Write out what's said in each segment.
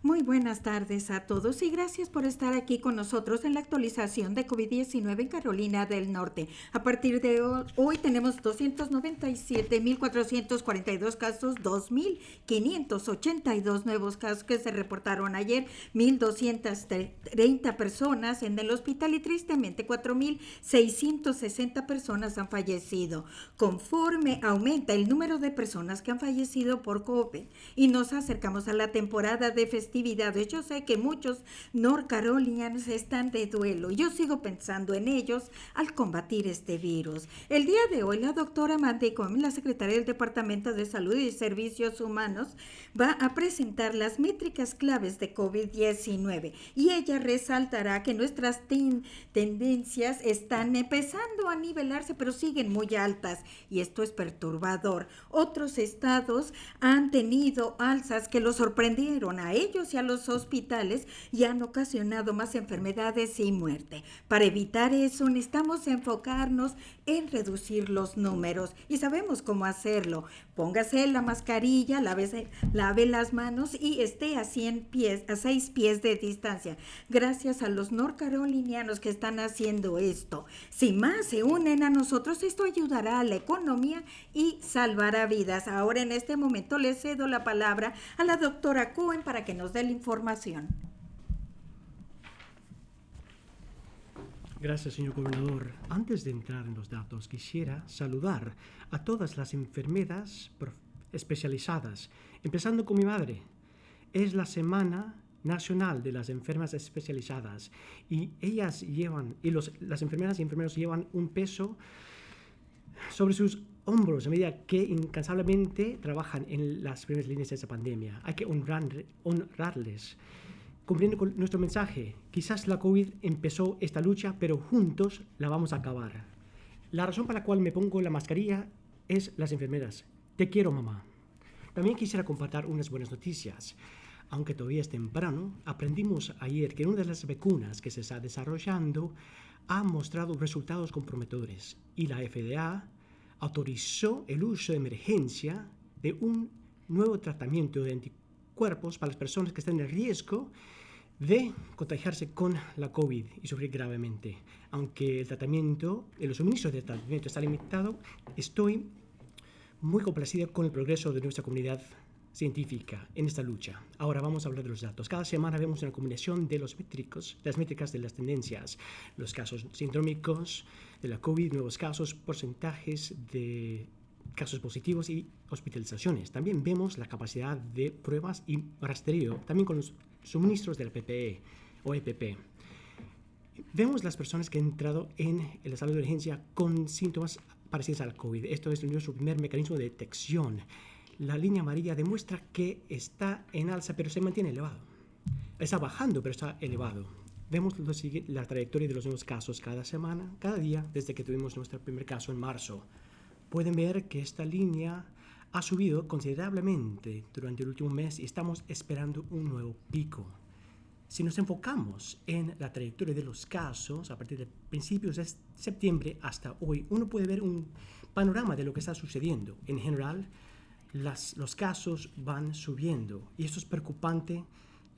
Muy buenas tardes a todos y gracias por estar aquí con nosotros en la actualización de COVID-19 en Carolina del Norte. A partir de hoy tenemos 297.442 casos, 2.582 nuevos casos que se reportaron ayer, 1.230 personas en el hospital y tristemente 4.660 personas han fallecido. Conforme aumenta el número de personas que han fallecido por COVID y nos acercamos a la temporada de festividades, yo sé que muchos norcarolinianos están de duelo. Yo sigo pensando en ellos al combatir este virus. El día de hoy, la doctora Mandy Cohen, la secretaria del Departamento de Salud y Servicios Humanos, va a presentar las métricas claves de COVID-19 y ella resaltará que nuestras tendencias están empezando a nivelarse, pero siguen muy altas y esto es perturbador. Otros estados han tenido alzas que los sorprendieron a ellos y a los hospitales y han ocasionado más enfermedades y muerte. Para evitar eso necesitamos enfocarnos en reducir los números y sabemos cómo hacerlo. Póngase la mascarilla, lave las manos y esté a 6 pies de distancia. Gracias a los norcarolinianos que están haciendo esto. Si más se unen a nosotros, esto ayudará a la economía y salvará vidas. Ahora en este momento le cedo la palabra a la doctora Cohen para que nos dé la información. Gracias, señor gobernador. Antes de entrar en los datos, quisiera saludar a todas las enfermeras especializadas, empezando con mi madre. Es la Semana Nacional de las Enfermas Especializadas y las enfermeras y enfermeros llevan un peso sobre sus hombros a medida que incansablemente trabajan en las primeras líneas de esta pandemia. Hay que honrarles. Cumpliendo con nuestro mensaje, quizás la COVID empezó esta lucha, pero juntos la vamos a acabar. La razón por la cual me pongo la mascarilla es las enfermeras. Te quiero, mamá. También quisiera compartir unas buenas noticias. Aunque todavía es temprano, aprendimos ayer que una de las vacunas que se está desarrollando ha mostrado resultados comprometedores y la FDA autorizó el uso de emergencia de un nuevo tratamiento de anticuerpos para las personas que están en riesgo de contagiarse con la COVID y sufrir gravemente. Aunque el suministro del tratamiento está limitado, estoy muy complacida con el progreso de nuestra comunidad científica en esta lucha. Ahora vamos a hablar de los datos. Cada semana vemos una combinación de las métricas de las tendencias, los casos sindrómicos de la COVID, nuevos casos, porcentajes de casos positivos y hospitalizaciones. También vemos la capacidad de pruebas y rastreo, también con los suministros de la PPE o EPP. Vemos las personas que han entrado en la sala de urgencia con síntomas parecidos al COVID. Esto es nuestro primer mecanismo de detección. La línea amarilla demuestra que está en alza, pero se mantiene elevado. Está bajando, pero está elevado. Vemos la trayectoria de los nuevos casos cada semana, cada día, desde que tuvimos nuestro primer caso en marzo. Pueden ver que esta línea ha subido considerablemente durante el último mes y estamos esperando un nuevo pico. Si nos enfocamos en la trayectoria de los casos a partir de principios de septiembre hasta hoy, uno puede ver un panorama de lo que está sucediendo. En general, los casos van subiendo y esto es preocupante,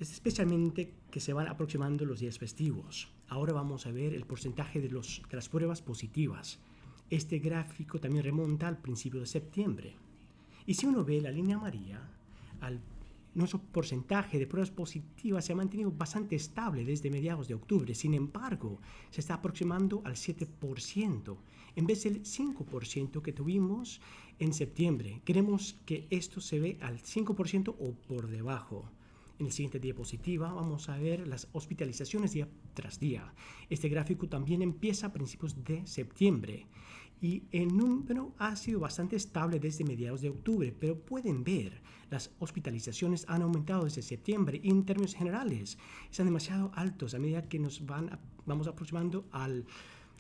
especialmente que se van aproximando los días festivos. Ahora vamos a ver el porcentaje de las pruebas positivas. Este gráfico también remonta al principio de septiembre. Y si uno ve la línea amarilla, nuestro porcentaje de pruebas positivas se ha mantenido bastante estable desde mediados de octubre. Sin embargo, se está aproximando al 7%, en vez del 5% que tuvimos en septiembre. Queremos que esto se ve al 5% o por debajo. En la siguiente diapositiva vamos a ver las hospitalizaciones día tras día. Este gráfico también empieza a principios de septiembre y el número ha sido bastante estable desde mediados de octubre, pero pueden ver las hospitalizaciones han aumentado desde septiembre y en términos generales están demasiado altos a medida que vamos aproximando al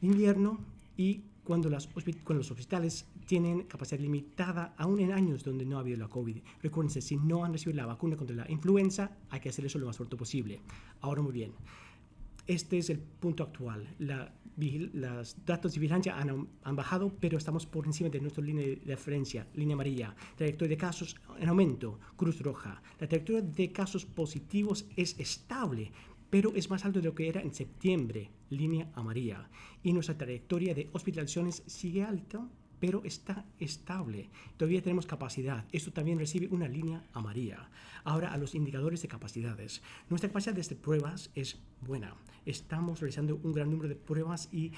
invierno y cuando los hospitales tienen capacidad limitada, aún en años donde no ha habido la COVID. Recuérdense, si no han recibido la vacuna contra la influenza, hay que hacer eso lo más pronto posible. Ahora, muy bien. Este es el punto actual. Los datos de vigilancia han bajado, pero estamos por encima de nuestra línea de referencia, línea amarilla. Trayectoria de casos en aumento, cruz roja. La trayectoria de casos positivos es estable, pero es más alto de lo que era en septiembre, línea amarilla. Y nuestra trayectoria de hospitalizaciones sigue alta, pero está estable. Todavía tenemos capacidad. Esto también recibe una línea amarilla. Ahora a los indicadores de capacidades. Nuestra capacidad de hacer pruebas es buena. Estamos realizando un gran número de pruebas y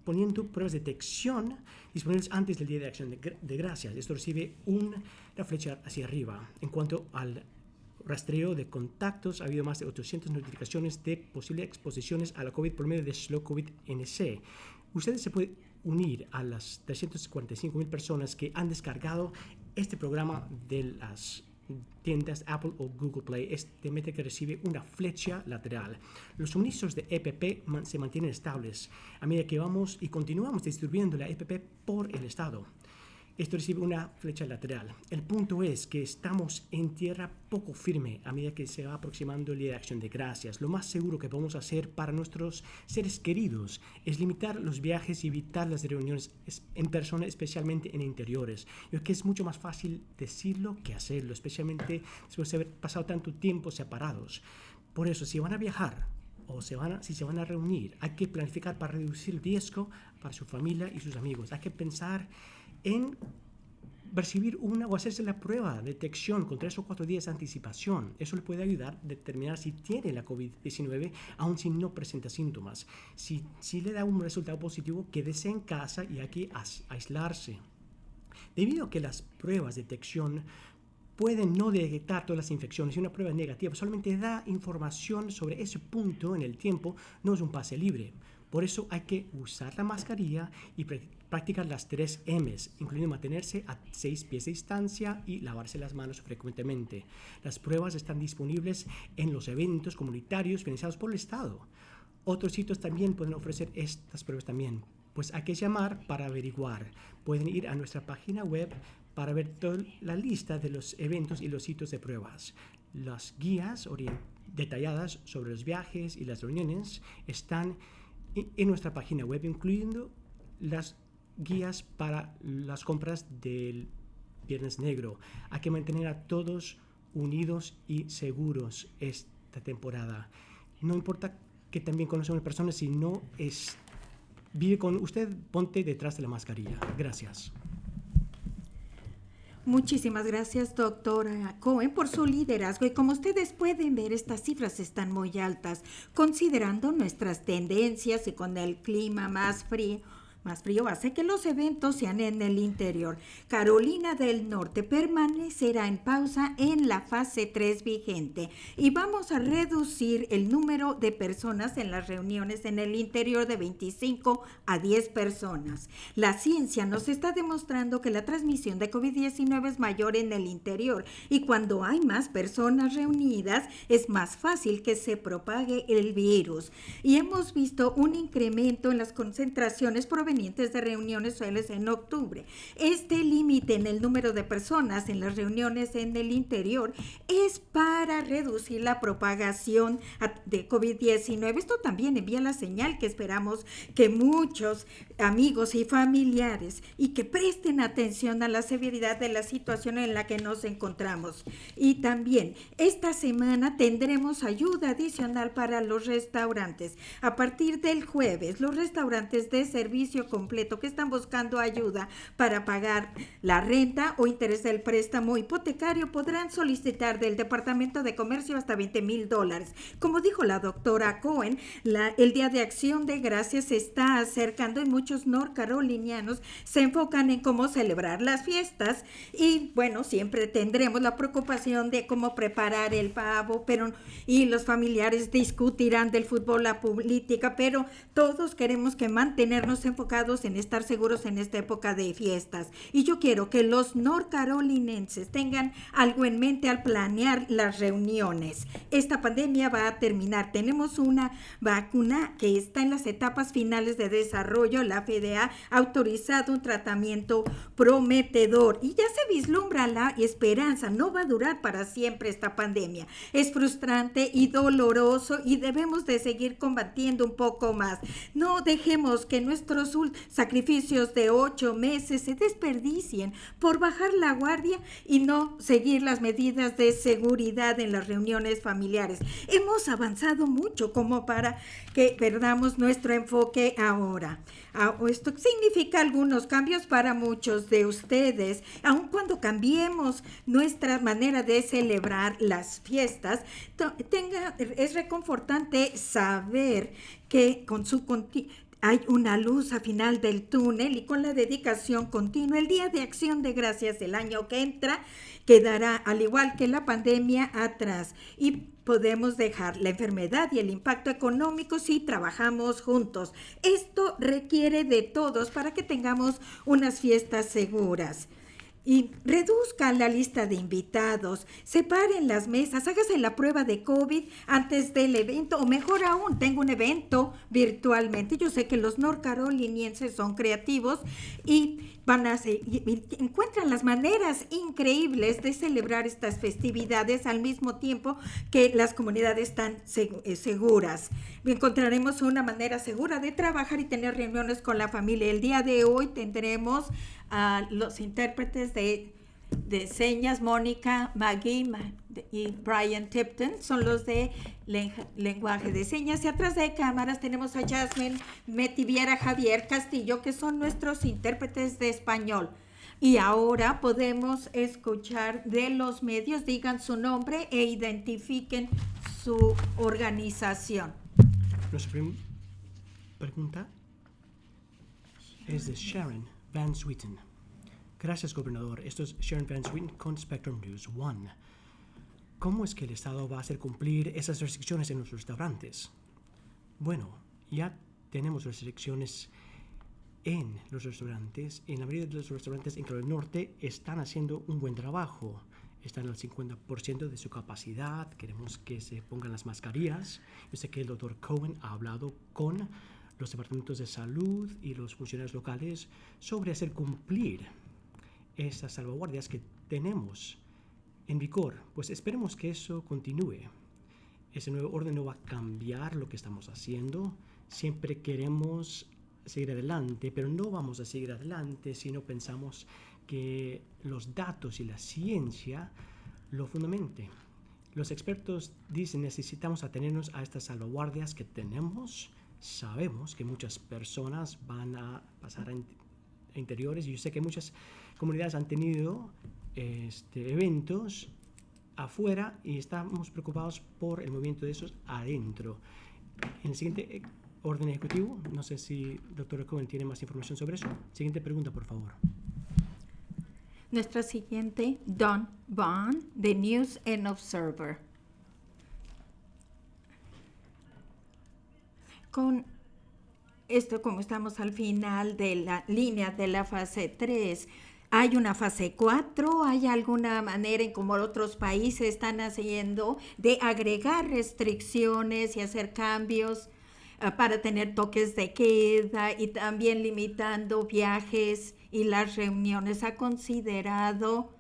poniendo pruebas de detección disponibles antes del Día de Acción de Gracias. Esto recibe una flecha hacia arriba. En cuanto al rastreo de contactos, ha habido más de 800 notificaciones de posibles exposiciones a la COVID por medio de Slow COVID NC. Ustedes se pueden unir a las 345,000 personas que han descargado este programa de las tiendas Apple o Google Play. Este métrica recibe una flecha lateral. Los suministros de EPP se mantienen estables a medida que vamos y continuamos distribuyendo la EPP por el estado. Esto recibe una flecha lateral. El punto es que estamos en tierra poco firme a medida que se va aproximando el Día de Acción de Gracias. Lo más seguro que podemos hacer para nuestros seres queridos es limitar los viajes y evitar las reuniones en persona, especialmente en interiores. Yo creo que es mucho más fácil decirlo que hacerlo, especialmente después de haber pasado tanto tiempo separados. Por eso, si van a viajar o si se van a reunir, hay que planificar para reducir el riesgo para su familia y sus amigos. Hay que pensar en recibir una o hacerse la prueba de detección con 3 o 4 días de anticipación. Eso le puede ayudar a determinar si tiene la COVID-19, aun si no presenta síntomas. Si le da un resultado positivo, quédese en casa y hay que aislarse. Debido a que las pruebas de detección pueden no detectar todas las infecciones y una prueba negativa solamente da información sobre ese punto en el tiempo, no es un pase libre. Por eso hay que usar la mascarilla y practicar las 3 M's, incluyendo mantenerse a 6 pies de distancia y lavarse las manos frecuentemente. Las pruebas están disponibles en los eventos comunitarios financiados por el Estado. Otros sitios también pueden ofrecer estas pruebas también. Pues hay que llamar para averiguar. Pueden ir a nuestra página web para ver toda la lista de los eventos y los sitios de pruebas. Las guías detalladas sobre los viajes y las reuniones están en nuestra página web, incluyendo las guías para las compras del Viernes Negro. Hay que mantener a todos unidos y seguros esta temporada. No importa que también conozca a una persona, si no vive con usted, ponte detrás de la mascarilla. Gracias. Muchísimas gracias, doctora Cohen, por su liderazgo. Y como ustedes pueden ver, estas cifras están muy altas, considerando nuestras tendencias y con el clima más frío hace que los eventos sean en el interior. Carolina del Norte permanecerá en pausa en la fase 3 vigente y vamos a reducir el número de personas en las reuniones en el interior de 25 a 10 personas. La ciencia nos está demostrando que la transmisión de COVID-19 es mayor en el interior y cuando hay más personas reunidas es más fácil que se propague el virus. Y hemos visto un incremento en las concentraciones provenientes de reuniones sociales en octubre. Este límite en el número de personas en las reuniones en el interior es para reducir la propagación de COVID-19. Esto también envía la señal que esperamos que muchos amigos y familiares y que presten atención a la severidad de la situación en la que nos encontramos. Y también esta semana tendremos ayuda adicional para los restaurantes. A partir del jueves, los restaurantes de servicio completo que están buscando ayuda para pagar la renta o interés del préstamo hipotecario podrán solicitar del Departamento de Comercio hasta $20,000. Como dijo la doctora Cohen, el Día de Acción de Gracias se está acercando y muchos norcarolinianos se enfocan en cómo celebrar las fiestas y bueno, siempre tendremos la preocupación de cómo preparar el pavo, y los familiares discutirán del fútbol, la política, pero todos queremos que mantenernos enfocados enfocados en estar seguros en esta época de fiestas. Y yo quiero que los norcarolinenses tengan algo en mente al planear las reuniones. Esta pandemia va a terminar. Tenemos una vacuna que está en las etapas finales de desarrollo. La FDA ha autorizado un tratamiento prometedor y ya se vislumbra la esperanza. No va a durar para siempre esta pandemia. Es frustrante y doloroso y debemos de seguir combatiendo un poco más. No dejemos que nuestros sacrificios de 8 meses se desperdicien por bajar la guardia y no seguir las medidas de seguridad en las reuniones familiares. Hemos avanzado mucho como para que perdamos nuestro enfoque ahora. Esto significa algunos cambios para muchos de ustedes, aun cuando cambiemos nuestra manera de celebrar las fiestas. Es reconfortante saber que hay una luz al final del túnel y con la dedicación continua, el Día de Acción de Gracias del año que entra quedará, al igual que la pandemia, atrás y podemos dejar la enfermedad y el impacto económico si trabajamos juntos. Esto requiere de todos para que tengamos unas fiestas seguras. Y reduzcan la lista de invitados, separen las mesas, hágase la prueba de COVID antes del evento, o mejor aún, tengo un evento virtualmente. Yo sé que los norcarolinienses son creativos y encuentran las maneras increíbles de celebrar estas festividades al mismo tiempo que las comunidades están seguras. Encontraremos una manera segura de trabajar y tener reuniones con la familia. El día de hoy tendremos a los intérpretes de señas, Mónica, Maggie y Brian Tipton, son los de lenguaje de señas. Y atrás de cámaras tenemos a Jasmine Metiviera, Javier Castillo, que son nuestros intérpretes de español. Y ahora podemos escuchar de los medios, digan su nombre e identifiquen su organización. Nuestra primera pregunta es de Sharon Van Sweeten. Gracias, gobernador. Esto es Sharon Van Sweeten con Spectrum News One. ¿Cómo es que el Estado va a hacer cumplir esas restricciones en los restaurantes? Bueno, ya tenemos restricciones en los restaurantes. En la mayoría de los restaurantes en Carolina del Norte están haciendo un buen trabajo. Están al 50% de su capacidad. Queremos que se pongan las mascarillas. Yo sé que el doctor Cohen ha hablado con los departamentos de salud y los funcionarios locales sobre hacer cumplir estas salvaguardias que tenemos en vigor. Pues esperemos que eso continúe. Ese nuevo orden no va a cambiar lo que estamos haciendo. Siempre queremos seguir adelante, pero no vamos a seguir adelante si no pensamos que los datos y la ciencia lo fundamenten. Los expertos dicen necesitamos atenernos a estas salvaguardias que tenemos. Sabemos que muchas personas van a pasar a interiores y yo sé que muchas comunidades han tenido eventos afuera y estamos preocupados por el movimiento de esos adentro. En el siguiente orden ejecutivo, no sé si el doctor Cohen tiene más información sobre eso. Siguiente pregunta, por favor. Nuestra siguiente, Don Bond, de News and Observer. Con esto, como estamos al final de la línea de la fase 3, ¿hay una fase 4? ¿Hay alguna manera en como otros países están haciendo de agregar restricciones y hacer cambios para tener toques de queda y también limitando viajes y las reuniones? ¿Ha considerado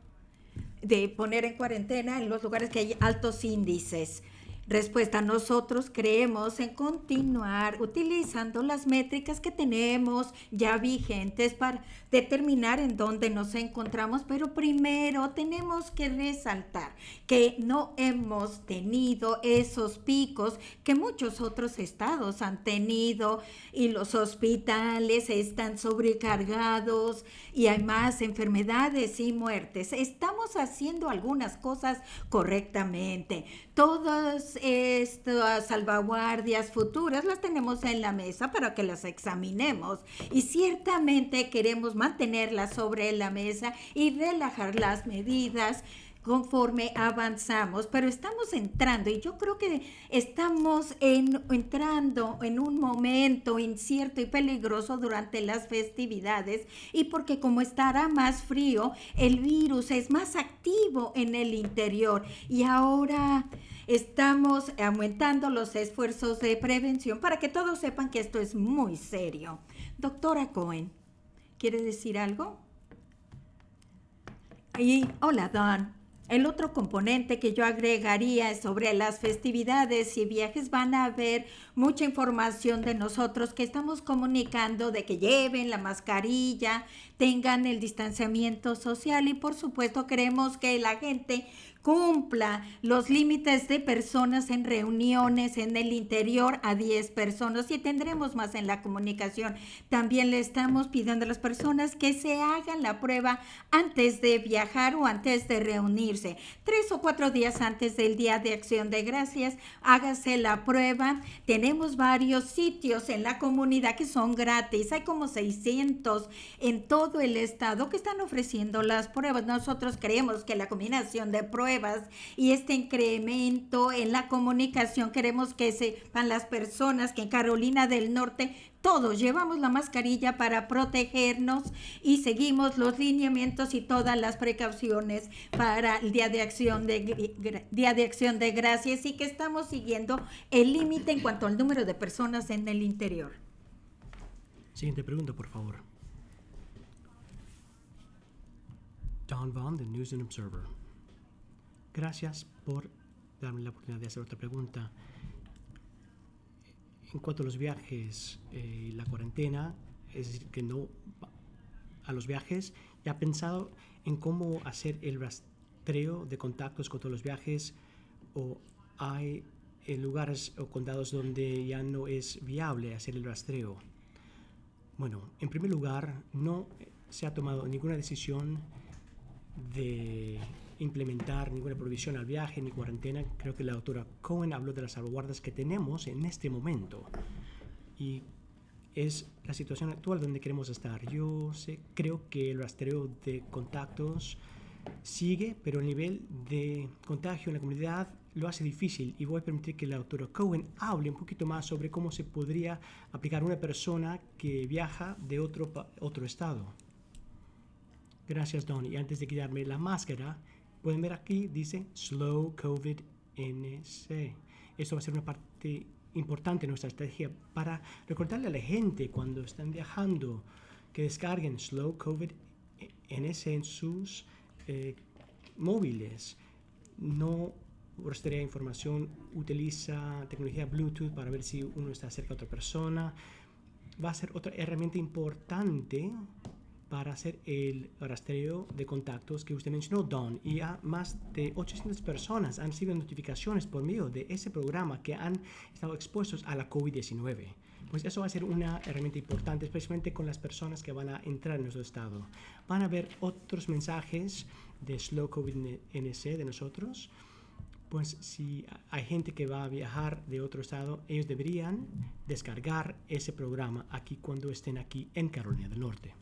de poner en cuarentena en los lugares que hay altos índices? Respuesta: nosotros creemos en continuar utilizando las métricas que tenemos ya vigentes para determinar en dónde nos encontramos, pero primero tenemos que resaltar que no hemos tenido esos picos que muchos otros estados han tenido y los hospitales están sobrecargados y hay más enfermedades y muertes. Estamos haciendo algunas cosas correctamente. Todas estas salvaguardias futuras las tenemos en la mesa para que las examinemos y ciertamente queremos mantenerlas sobre la mesa y relajar las medidas conforme avanzamos, pero estamos entrando y yo creo que estamos entrando en un momento incierto y peligroso durante las festividades y porque como estará más frío, el virus es más activo en el interior y ahora estamos aumentando los esfuerzos de prevención para que todos sepan que esto es muy serio. Doctora Cohen, ¿quiere decir algo? Y hola, Don. El otro componente que yo agregaría es sobre las festividades y viajes. Van a haber mucha información de nosotros que estamos comunicando de que lleven la mascarilla, tengan el distanciamiento social y por supuesto queremos que la gente cumpla los límites de personas en reuniones en el interior a 10 personas y tendremos más en la comunicación. También le estamos pidiendo a las personas que se hagan la prueba antes de viajar o antes de reunirse. 3 o 4 días antes del Día de Acción de Gracias, hágase la prueba. Tenemos varios sitios en la comunidad que son gratis. Hay como 600 en todo el estado que están ofreciendo las pruebas. Nosotros creemos que la combinación de pruebas y este incremento en la comunicación, queremos que sepan las personas que en Carolina del Norte todos llevamos la mascarilla para protegernos y seguimos los lineamientos y todas las precauciones para el Día de Acción de Gracias y que estamos siguiendo el límite en cuanto al número de personas en el interior. Siguiente pregunta, por favor. Don Vaughn, The News and Observer. Gracias por darme la oportunidad de hacer otra pregunta. En cuanto a los viajes y la cuarentena, es decir, que no a los viajes, ¿ya ha pensado en cómo hacer el rastreo de contactos con todos los viajes? ¿O hay lugares o condados donde ya no es viable hacer el rastreo? Bueno, en primer lugar, no se ha tomado ninguna decisión de implementar ninguna prohibición al viaje ni cuarentena. Creo que la doctora Cohen habló de las salvaguardas que tenemos en este momento y es la situación actual donde queremos estar. Creo que el rastreo de contactos sigue, pero el nivel de contagio en la comunidad lo hace difícil y voy a permitir que la doctora Cohen hable un poquito más sobre cómo se podría aplicar a una persona que viaja de otro estado. Gracias, Don. Y antes de quitarme la máscara, pueden ver aquí, dice Slow COVID NC. Esto va a ser una parte importante de nuestra estrategia para recordarle a la gente cuando están viajando que descarguen Slow COVID NC en sus móviles. No rastrea información, utiliza tecnología Bluetooth para ver si uno está cerca de otra persona. Va a ser otra herramienta importante para hacer el rastreo de contactos que usted mencionó, Don. Y a más de 800 personas han recibido notificaciones por medio de ese programa que han estado expuestos a la COVID-19. Pues eso va a ser una herramienta importante, especialmente con las personas que van a entrar en nuestro estado. Van a haber otros mensajes de Slow COVID NC de nosotros. Pues si hay gente que va a viajar de otro estado, ellos deberían descargar ese programa aquí cuando estén aquí en Carolina del Norte.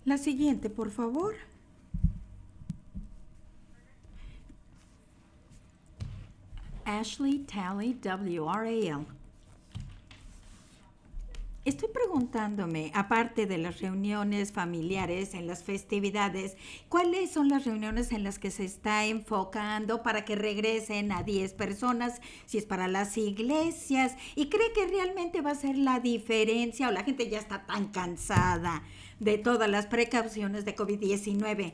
La siguiente, por favor. Ashley Talley, WRAL. Estoy preguntándome, aparte de las reuniones familiares en las festividades, ¿cuáles son las reuniones en las que se está enfocando para que regresen a 10 personas? Si es para las iglesias, ¿y cree que realmente va a ser la diferencia o la gente ya está tan cansada de todas las precauciones de COVID-19?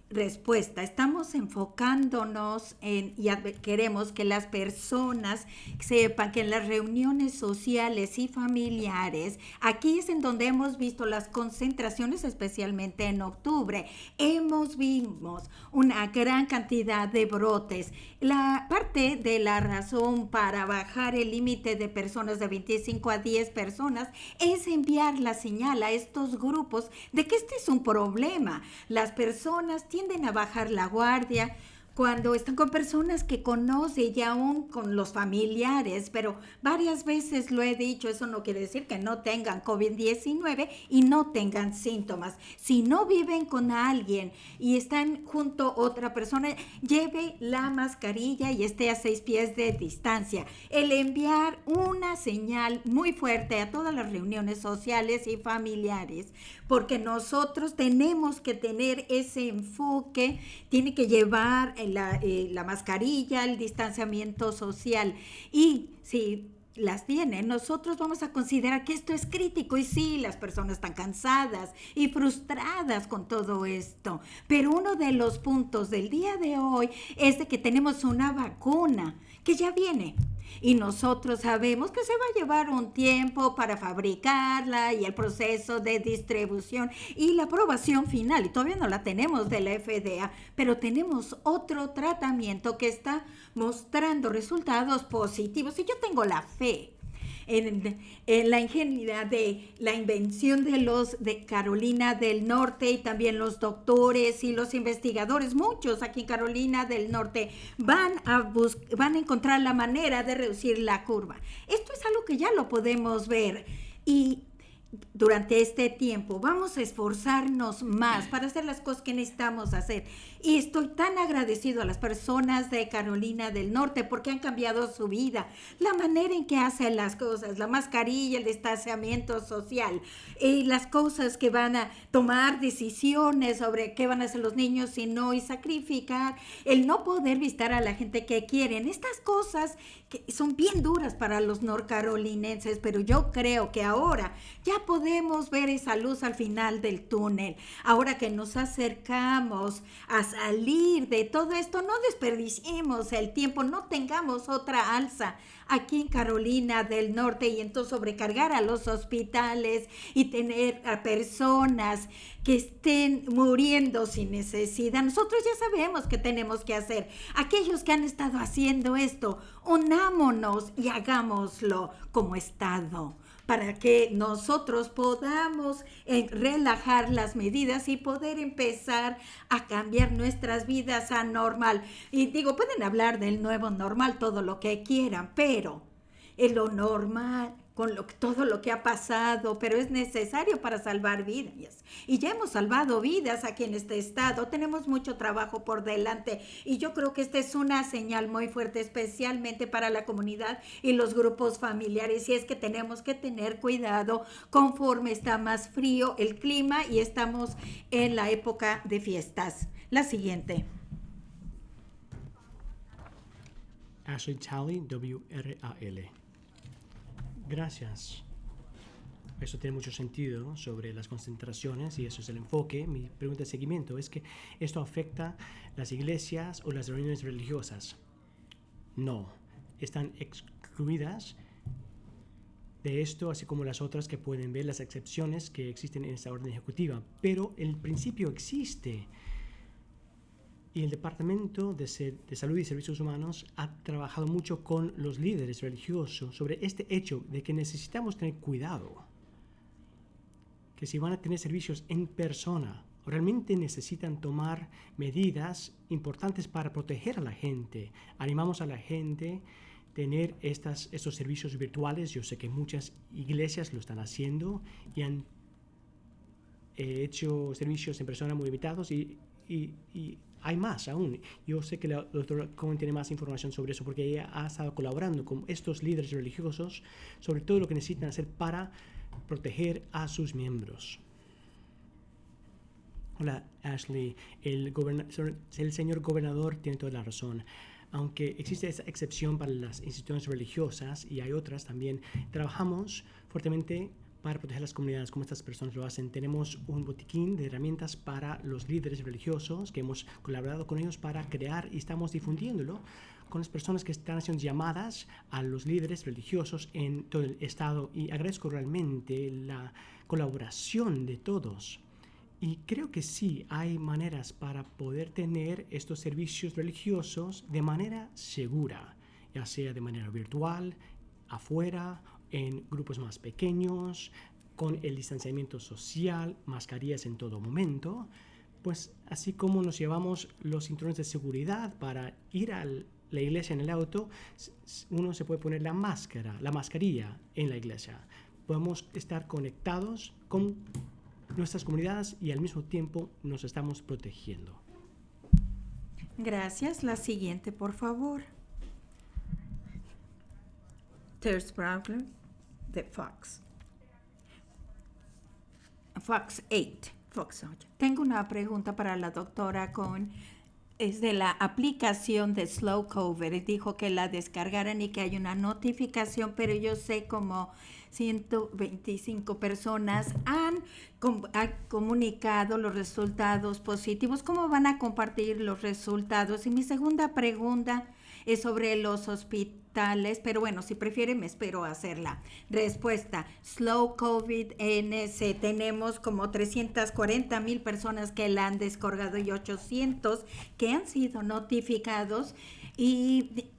Respuesta, estamos enfocándonos y queremos que las personas sepan que en las reuniones sociales y familiares, aquí es en donde hemos visto las concentraciones, especialmente en octubre. Vimos una gran cantidad de brotes. La parte de la razón para bajar el límite de personas de 25 a 10 personas es enviar la señal a estos grupos de que este es un problema. Las personas tienden a bajar la guardia cuando están con personas que conoce y aún con los familiares, pero varias veces lo he dicho, eso no quiere decir que no tengan COVID-19 y no tengan síntomas. Si no viven con alguien y están junto a otra persona, lleve la mascarilla y esté a 6 pies de distancia. El enviar una señal muy fuerte a todas las reuniones sociales y familiares, porque nosotros tenemos que tener ese enfoque, tiene que llevar la mascarilla, el distanciamiento social. Y si las tienen, nosotros vamos a considerar que esto es crítico. Y sí, las personas están cansadas y frustradas con todo esto. Pero uno de los puntos del día de hoy es de que tenemos una vacuna que ya viene. Y nosotros sabemos que se va a llevar un tiempo para fabricarla y el proceso de distribución y la aprobación final. Y todavía no la tenemos de la FDA, pero tenemos otro tratamiento que está mostrando resultados positivos. Y yo tengo la fe en la ingenuidad de la invención de Carolina del Norte, y también los doctores y los investigadores, muchos aquí en Carolina del Norte, van a encontrar la manera de reducir la curva. Esto es algo que ya lo podemos ver, y durante este tiempo vamos a esforzarnos más para hacer las cosas que necesitamos hacer. Y estoy tan agradecido a las personas de Carolina del Norte porque han cambiado su vida, la manera en que hacen las cosas, la mascarilla, el distanciamiento social, y las cosas que van a tomar decisiones sobre qué van a hacer los niños y no, y sacrificar el no poder visitar a la gente que quieren. Estas cosas que son bien duras para los norcarolinenses, pero yo creo que ahora ya podemos ver esa luz al final del túnel. Ahora que nos acercamos a salir de todo esto, no desperdiciemos el tiempo, no tengamos otra alza aquí en Carolina del Norte y entonces sobrecargar a los hospitales y tener a personas que estén muriendo sin necesidad. Nosotros ya sabemos qué tenemos que hacer. Aquellos que han estado haciendo esto, unámonos y hagámoslo como Estado, para que nosotros podamos relajar las medidas y poder empezar a cambiar nuestras vidas a normal. Y digo, pueden hablar del nuevo normal todo lo que quieran, pero es lo normal con todo lo que ha pasado, pero es necesario para salvar vidas. Y ya hemos salvado vidas aquí en este estado, tenemos mucho trabajo por delante, y yo creo que esta es una señal muy fuerte, especialmente para la comunidad y los grupos familiares, y es que tenemos que tener cuidado conforme está más frío el clima y estamos en la época de fiestas. La siguiente. Ashley Talley, WRAL. Gracias. Eso tiene mucho sentido sobre las concentraciones y eso es el enfoque. Mi pregunta de seguimiento es que ¿esto afecta las iglesias o las reuniones religiosas? No, están excluidas de esto, así como las otras que pueden ver las excepciones que existen en esta orden ejecutiva. Pero el principio existe. Y el Departamento de Salud y Servicios Humanos ha trabajado mucho con los líderes religiosos sobre este hecho de que necesitamos tener cuidado. Que si van a tener servicios en persona, realmente necesitan tomar medidas importantes para proteger a la gente. Animamos a la gente a tener estos servicios virtuales. Yo sé que muchas iglesias lo están haciendo y han hecho servicios en persona muy limitados y hay más aún. Yo sé que la doctora Cohen tiene más información sobre eso porque ella ha estado colaborando con estos líderes religiosos sobre todo lo que necesitan hacer para proteger a sus miembros. Hola, Ashley. El señor gobernador tiene toda la razón. Aunque existe esa excepción para las instituciones religiosas y hay otras también, trabajamos fuertemente para proteger las comunidades, como estas personas lo hacen. Tenemos un botiquín de herramientas para los líderes religiosos que hemos colaborado con ellos para crear y estamos difundiéndolo con las personas que están haciendo llamadas a los líderes religiosos en todo el estado y agradezco realmente la colaboración de todos. Y creo que sí hay maneras para poder tener estos servicios religiosos de manera segura, ya sea de manera virtual, afuera, en grupos más pequeños, con el distanciamiento social, mascarillas en todo momento, Pues así como nos llevamos los cinturones de seguridad para ir a la iglesia en el auto, uno se puede poner la mascarilla en la iglesia. Podemos estar conectados con nuestras comunidades y al mismo tiempo nos estamos protegiendo. Gracias. La siguiente, por favor. Terce Brawler de Fox 8. Tengo una pregunta para la doctora Cohen. Es de la aplicación de Slow COVID. Dijo que la descargaran y que hay una notificación, pero yo sé como 125 personas han comunicado los resultados positivos. ¿Cómo van a compartir los resultados? Y mi segunda pregunta es sobre los hospitales, pero bueno, si prefiere me espero a hacerla. Respuesta, Slow COVID NC, tenemos como 340,000 personas que la han descargado y 800 que han sido notificados. Y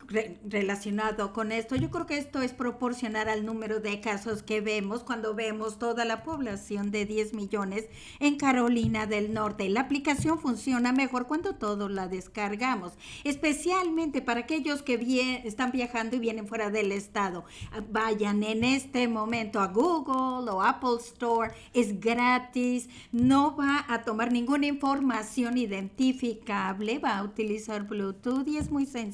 relacionado con esto, yo creo que esto es proporcional al número de casos que vemos cuando vemos toda la población de 10 millones en Carolina del Norte. La aplicación funciona mejor cuando todos la descargamos, especialmente para aquellos que están viajando y vienen fuera del estado. Vayan en este momento a Google o Apple Store, es gratis, no va a tomar ninguna información identificable, va a utilizar Bluetooth y es muy sencillo.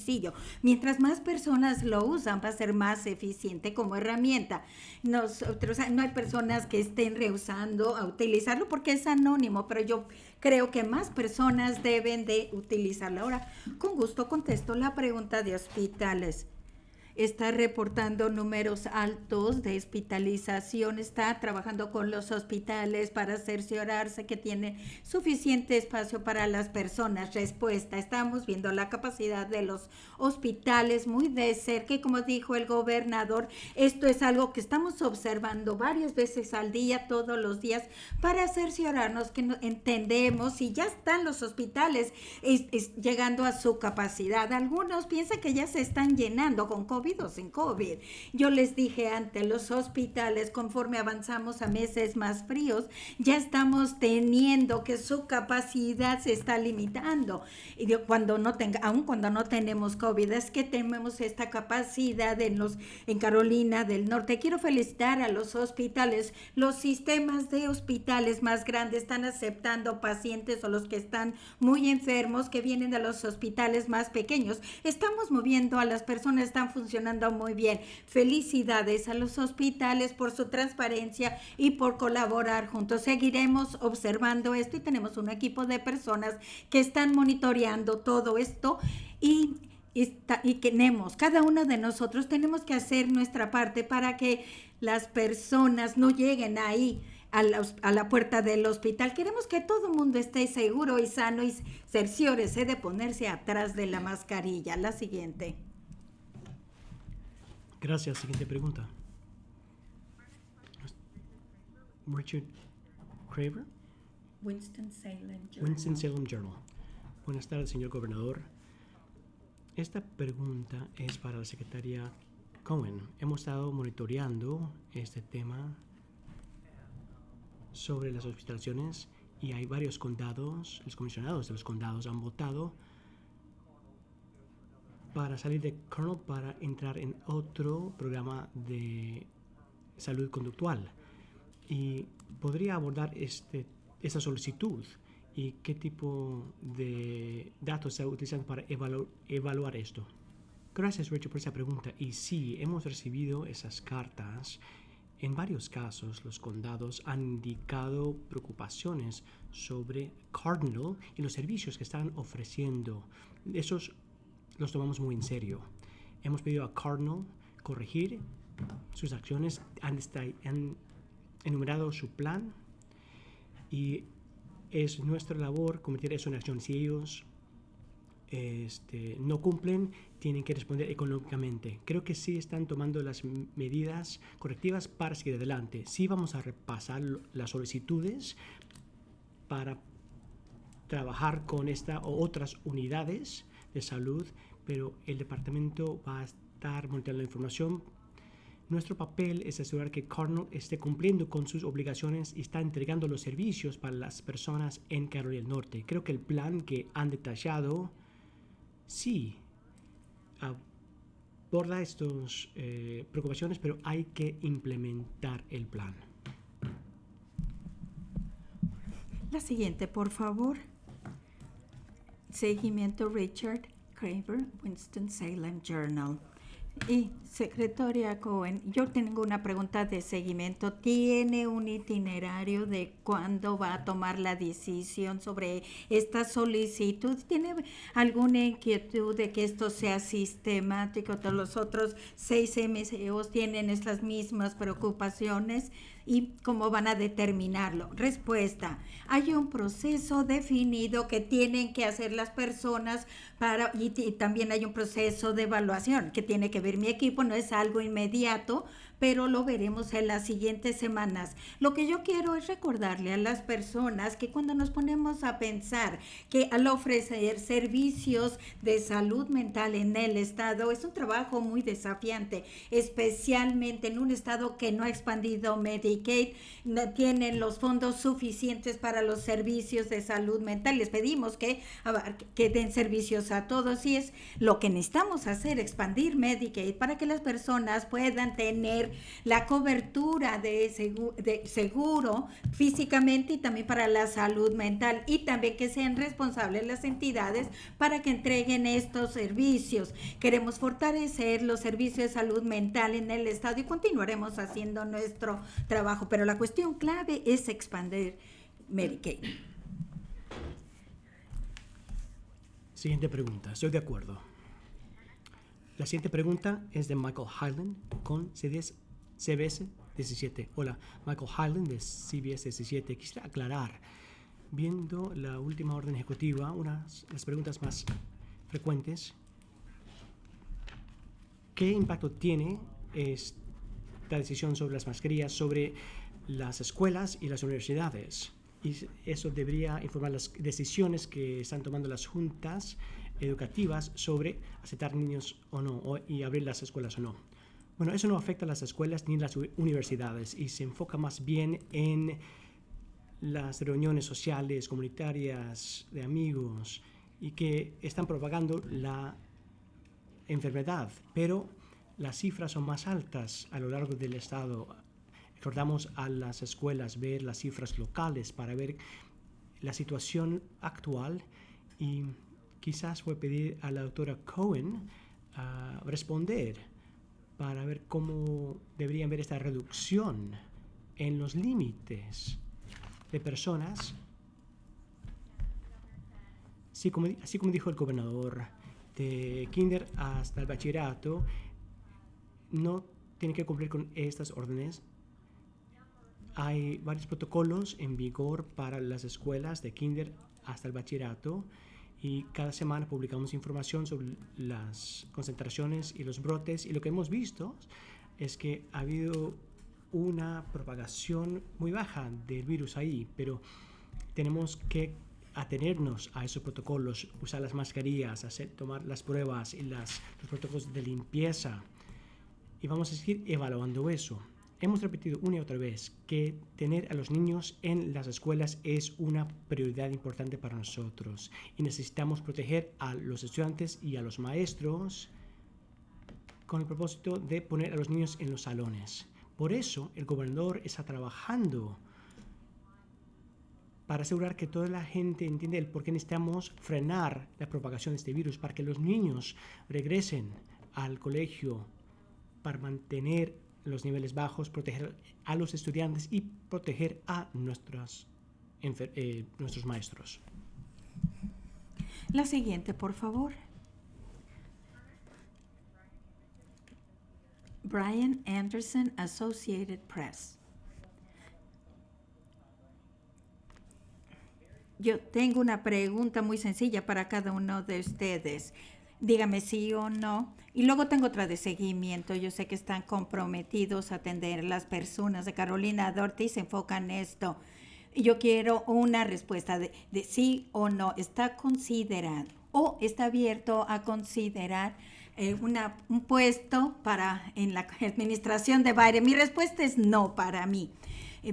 Mientras más personas lo usan, va a ser más eficiente como herramienta. Nosotros, no hay personas que estén rehusando a utilizarlo porque es anónimo, pero yo creo que más personas deben de utilizarlo. Ahora, con gusto contesto la pregunta de hospitales. Está reportando números altos de hospitalización, está trabajando con los hospitales para cerciorarse que tiene suficiente espacio para las personas. Respuesta, estamos viendo la capacidad de los hospitales muy de cerca y como dijo el gobernador, esto es algo que estamos observando varias veces al día, todos los días, para cerciorarnos que entendemos si ya están los hospitales llegando a su capacidad. Algunos piensan que ya se están llenando con COVID o sin COVID. Yo les dije antes, los hospitales, conforme avanzamos a meses más fríos, ya estamos teniendo que su capacidad se está limitando. Y aun cuando no tenemos COVID, es que tenemos esta capacidad en Carolina del Norte. Quiero felicitar a los hospitales. Los sistemas de hospitales más grandes están aceptando pacientes o los que están muy enfermos que vienen de los hospitales más pequeños. Estamos moviendo a las personas, están funcionando muy bien. Felicidades a los hospitales por su transparencia y por colaborar juntos. Seguiremos observando esto y tenemos un equipo de personas que están monitoreando todo esto y cada uno de nosotros tenemos que hacer nuestra parte para que las personas no lleguen ahí a la puerta del hospital. Queremos que todo el mundo esté seguro y sano y cerciórese de ponerse atrás de la mascarilla. La siguiente. Gracias. Siguiente pregunta. Richard Craver. Winston-Salem Journal. Buenas tardes, señor gobernador. Esta pregunta es para la secretaria Cohen. Hemos estado monitoreando este tema sobre las hospitalizaciones y hay varios condados, los comisionados de los condados han votado para salir de Cornell para entrar en otro programa de salud conductual. Y podría abordar esta solicitud y qué tipo de datos se utilizan para evaluar esto. Gracias, Richard, por esa pregunta. Y sí, hemos recibido esas cartas. En varios casos, los condados han indicado preocupaciones sobre Cardinal y los servicios que están ofreciendo. Esos los tomamos muy en serio. Hemos pedido a Cardinal corregir sus acciones, han enumerado su plan y es nuestra labor convertir eso en acción. Si ellos no cumplen, tienen que responder económicamente. Creo que sí están tomando las medidas correctivas para seguir adelante. Sí vamos a repasar las solicitudes para trabajar con esta o otras unidades de salud, pero el departamento va a estar monitoreando la información. Nuestro papel es asegurar que Cardinal esté cumpliendo con sus obligaciones y está entregando los servicios para las personas en Carolina del Norte. Creo que el plan que han detallado sí aborda estas preocupaciones, pero hay que implementar el plan. La siguiente, por favor. Seguimiento Richard Craver, Winston-Salem Journal. Y secretaria Cohen, yo tengo una pregunta de seguimiento. ¿Tiene un itinerario de cuándo va a tomar la decisión sobre esta solicitud? ¿Tiene alguna inquietud de que esto sea sistemático? Todos los otros 6 MCOs tienen estas mismas preocupaciones. ¿Y cómo van a determinarlo? Respuesta: hay un proceso definido que tienen que hacer las personas y también hay un proceso de evaluación que tiene que ver mi equipo. No es algo inmediato, pero lo veremos en las siguientes semanas. Lo que yo quiero es recordarle a las personas que cuando nos ponemos a pensar que al ofrecer servicios de salud mental en el estado es un trabajo muy desafiante, especialmente en un estado que no ha expandido Medicaid, no tienen los fondos suficientes para los servicios de salud mental. Les pedimos que den servicios a todos y es lo que necesitamos hacer, expandir Medicaid para que las personas puedan tener la cobertura de seguro físicamente y también para la salud mental, y también que sean responsables las entidades para que entreguen estos servicios. Queremos fortalecer los servicios de salud mental en el estado y continuaremos haciendo nuestro trabajo, pero la cuestión clave es expandir Medicaid. Siguiente pregunta, estoy de acuerdo. La siguiente pregunta es de Michael Hyland con CBS 17. Hola, Michael Hyland de CBS 17. Quisiera aclarar, viendo la última orden ejecutiva, las preguntas más frecuentes, ¿qué impacto tiene esta decisión sobre las mascarillas sobre las escuelas y las universidades? Y eso debería informar las decisiones que están tomando las juntas educativas sobre aceptar niños o no, y abrir las escuelas o no. Bueno, eso no afecta a las escuelas ni las universidades y se enfoca más bien en las reuniones sociales, comunitarias, de amigos, y que están propagando la enfermedad, pero las cifras son más altas a lo largo del estado. Recordamos a las escuelas ver las cifras locales para ver la situación actual, y quizás voy a pedir a la doctora Cohen a responder para ver cómo deberían ver esta reducción en los límites de personas. Así como dijo el gobernador, de kinder hasta el bachillerato no tienen que cumplir con estas órdenes. Hay varios protocolos en vigor para las escuelas de kinder hasta el bachillerato y cada semana publicamos información sobre las concentraciones y los brotes, y lo que hemos visto es que ha habido una propagación muy baja del virus ahí, pero tenemos que atenernos a esos protocolos, usar las mascarillas, tomar las pruebas y los protocolos de limpieza, y vamos a seguir evaluando eso. Hemos repetido una y otra vez que tener a los niños en las escuelas es una prioridad importante para nosotros y necesitamos proteger a los estudiantes y a los maestros con el propósito de poner a los niños en los salones. Por eso el gobernador está trabajando para asegurar que toda la gente entiende el por qué necesitamos frenar la propagación de este virus, para que los niños regresen al colegio, para mantener los niveles bajos, proteger a los estudiantes y proteger a nuestros maestros. La siguiente, por favor. Brian Anderson, Associated Press. Yo tengo una pregunta muy sencilla para cada uno de ustedes. Dígame sí o no. Y luego tengo otra de seguimiento. Yo sé que están comprometidos a atender a las personas de Carolina del Norte y se enfocan en esto. Y yo quiero una respuesta de sí o no. ¿Está considerando o está abierto a considerar un puesto en la administración de Biden. Mi respuesta es no para mí.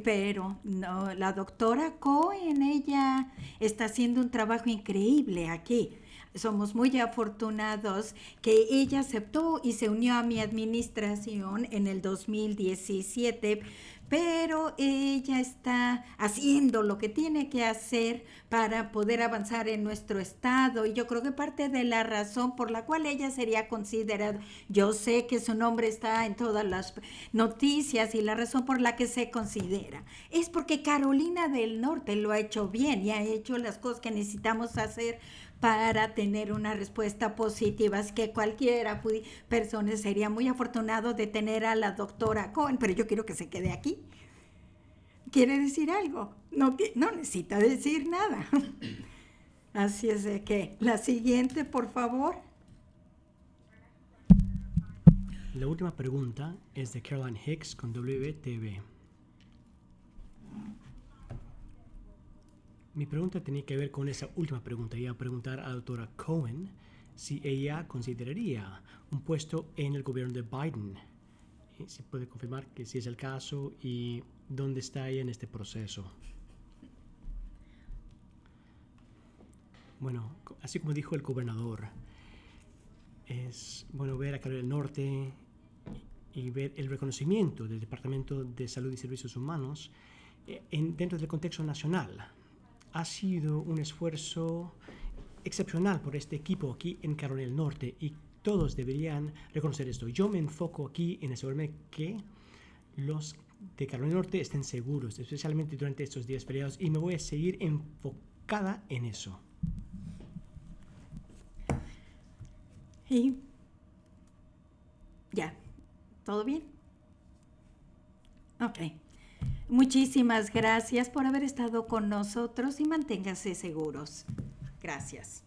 Pero no, la doctora Cohen, ella está haciendo un trabajo increíble aquí. Somos muy afortunados que ella aceptó y se unió a mi administración en el 2017, pero ella está haciendo lo que tiene que hacer para poder avanzar en nuestro estado, y yo creo que parte de la razón por la cual ella sería considerada, yo sé que su nombre está en todas las noticias, y la razón por la que se considera es porque Carolina del Norte lo ha hecho bien y ha hecho las cosas que necesitamos hacer para tener una respuesta positiva. Así que cualquiera persona sería muy afortunado de tener a la doctora Cohen, pero yo quiero que se quede aquí. ¿Quiere decir algo? No necesita decir nada. Así es de que la siguiente, por favor. La última pregunta es de Caroline Hicks con WTV. Mi pregunta tenía que ver con esa última pregunta. Iba a preguntar a la doctora Cohen si ella consideraría un puesto en el gobierno de Biden. Si puede confirmar que sí es el caso y dónde está ella en este proceso. Bueno, así como dijo el gobernador, es bueno ver a Carolina del Norte y ver el reconocimiento del Departamento de Salud y Servicios Humanos dentro del contexto nacional. Ha sido un esfuerzo excepcional por este equipo aquí en Carolina del Norte y todos deberían reconocer esto. Yo me enfoco aquí en asegurarme que los de Carolina del Norte estén seguros, especialmente durante estos días feriados, y me voy a seguir enfocada en eso. Y ya, ¿todo bien? Ok. Muchísimas gracias por haber estado con nosotros y manténganse seguros. Gracias.